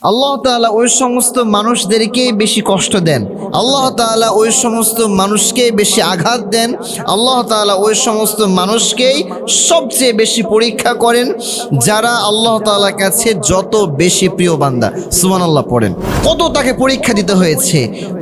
আল্লাহ তাআলা ওই সমস্ত মানুষদেরকে বেশি কষ্ট দেন। আল্লাহ তাআলা ওই সমস্ত মানুষকে বেশি আঘাত দেন। আল্লাহ তাআলা ওই সমস্ত মানুষকেই সবচেয়ে বেশি পরীক্ষা করেন যারা আল্লাহ তাআলার কাছে যত বেশি প্রিয় বান্দা। সুবহানাল্লাহ পড়েন। কত তাকে পরীক্ষা দিতে হয়েছে,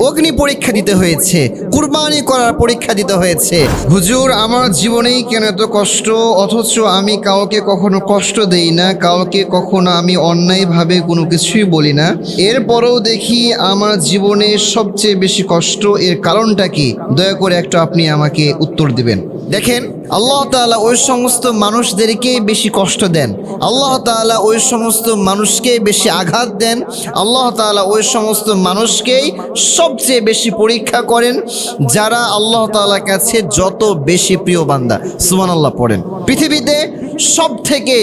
অগ্নি পরীক্ষা দিতে হয়েছে, কুরবানি করার পরীক্ষা দিতে হয়েছে। হুজুর, আমার জীবনেই কেন এত কষ্ট, অথচ আমি কাউকে কখনো কষ্ট দেই না, কাউকে কখনো আমি অন্যায়ভাবে কোনো কিছুই বলি না, এরপরেও দেখি আমার জীবনে সবচেয়ে বেশি কষ্ট। এর কারণটা কি? দয়া করে একটু আপনি আমাকে উত্তর দিবেন। দেখেন, আল্লাহ তাআলা ওই সমস্ত মানুষদেরকে বেশি কষ্ট দেন। আল্লাহ তাআলা ওই সমস্ত মানুষকে বেশি আঘাত দেন। আল্লাহ তাআলা ওই সমস্ত মানুষকেই সবচেয়ে বেশি পরীক্ষা করেন যারা আল্লাহ তাআলার কাছে যত বেশি প্রিয় বান্দা। সুবহানাল্লাহ পড়েন। পৃথিবীতে সব থেকে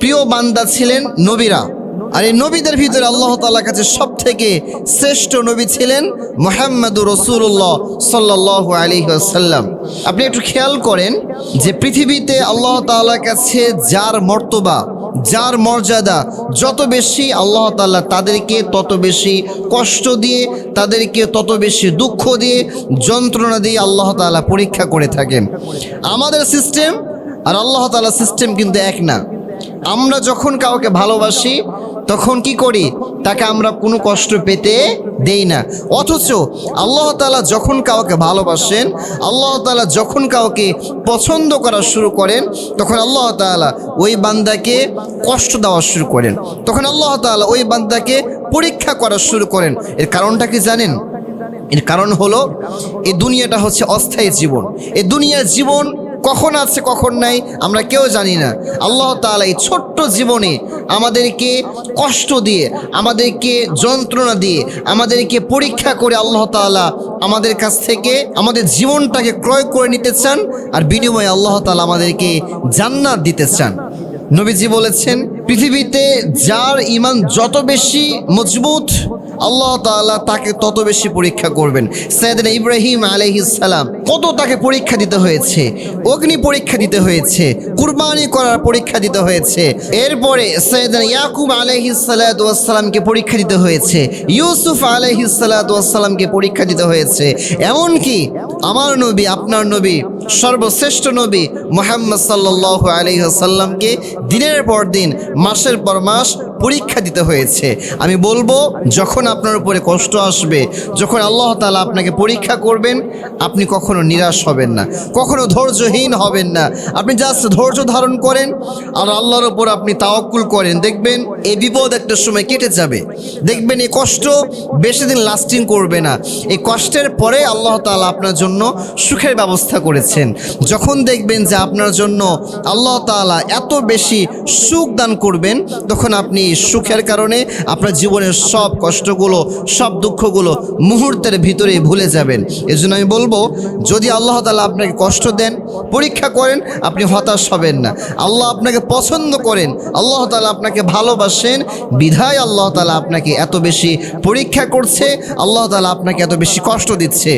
প্রিয় বান্দা ছিলেন নবীরা, আর এই নবীদের ভিতরে আল্লাহ তাআলার কাছে সব থেকে শ্রেষ্ঠ নবী ছিলেন মুহাম্মদুর রাসূলুল্লাহ সাল্লাল্লাহু আলাইহি ওয়াসাল্লাম। আপনি একটু খেয়াল করেন যে পৃথিবীতে আল্লাহ তাআলার কাছে যার মর্তবা, যার মর্যাদা যত বেশি, আল্লাহ তাআলা তাদেরকে তত বেশি কষ্ট দিয়ে, তাদেরকে তত বেশি দুঃখ দিয়ে, যন্ত্রণা দিয়ে আল্লাহ তাআলা পরীক্ষা করে থাকেন। আমাদের সিস্টেম আর আল্লাহ তাআলার সিস্টেম কিন্তু এক না। আমরা যখন কাউকে ভালোবাসি তখন কি করি? তাকে আমরা কোনো কষ্ট পেতে দেই না। অথচ আল্লাহ তাআলা যখন কাউকে ভালোবাসেন, আল্লাহ তাআলা যখন কাউকে পছন্দ করা শুরু করেন, তখন আল্লাহ তাআলা ওই বান্দাকে কষ্ট দেওয়া শুরু করেন। তখন আল্লাহ তাআলা ওই বান্দাকে পরীক্ষা করা শুরু করেন। এর কারণটা কি জানেন? এর কারণ হলো, এই দুনিয়াটা হচ্ছে অস্থায়ী জীবন। এই দুনিয়ার জীবন কখন আছে কখন নাই আমরা কেউ জানি না। আল্লাহ তাআলা এই ছোট্ট জীবনে আমাদেরকে কষ্ট দিয়ে, আমাদেরকে যন্ত্রণা দিয়ে, আমাদেরকে পরীক্ষা করে আল্লাহ তাআলা আমাদের কাছ থেকে আমাদের জীবনটাকে ক্রয় করে নিতে চান, আর বিনিময়ে আল্লাহ তাআলা আমাদেরকে জান্নাত দিতে চান। নবীজি বলেছেন, পৃথিবীতে যার ঈমান যত বেশি মজবুত, আল্লাহ তাআলা তাকে তত বেশি পরীক্ষা করবেন। সাইয়েদনা ইব্রাহিম আলাইহিস সালাম, কত তাকে পরীক্ষা দিতে হয়েছে, অগ্নি পরীক্ষা দিতে হয়েছে, কুরবানি করার পরীক্ষা দিতে হয়েছে। এরপরে সাইয়েদনা ইয়াকুব আলাইহিস সালাতু ওয়াস সালামকে পরীক্ষা দিতে হয়েছে, ইউসুফ আলাইহিস সালাতু ওয়াস সালামকে পরীক্ষা দিতে হয়েছে। এমনকি আমার নবী, আপনার নবী, সর্বশ্রেষ্ঠ নবী মুহাম্মদ সাল্লাল্লাহু আলাইহি ওয়াসাল্লামকে দিনের পর দিন, মাসের পর মাস পরীক্ষা দিতে হয়েছে। আমি বলবো, যখন আপনার উপরে কষ্ট আসবে, যখন আল্লাহ তাআলা আপনাকে পরীক্ষা করবেন, আপনি কখনো নিরাশ হবেন না, কখনো ধৈর্যহীন হবেন না। আপনি জাস্ট ধৈর্য ধারণ করেন আর আল্লাহর উপর আপনি তাওয়াক্কুল করেন। দেখবেন এই বিপদ একটা সময় কেটে যাবে। দেখবেন এই কষ্ট বেশি দিন লাস্টিং করবে না। এই কষ্টের পরে আল্লাহ তাআলা আপনার জন্য সুখের ব্যবস্থা করেছেন। যখন দেখবেন যে আপনার জন্য আল্লাহ তাআলা এত বেশি সুখ দান করবেন, তখন আপনি সুখের কারণে আপনার জীবনের সব কষ্টগুলো, সব দুঃখগুলো মুহূর্তের ভিতরে ভুলে যাবেন। এজন্য আমি বলবো, যদি আল্লাহ তাআলা আপনাকে কষ্ট দেন, পরীক্ষা করেন, আপনি হতাশ হবেন না। আল্লাহ আপনাকে পছন্দ করেন, আল্লাহ তাআলা আপনাকে ভালোবাসেন, বিধায় আল্লাহ তাআলা আপনাকে এত বেশি পরীক্ষা করছে, আল্লাহ তাআলা আপনাকে এত বেশি কষ্ট দিচ্ছে।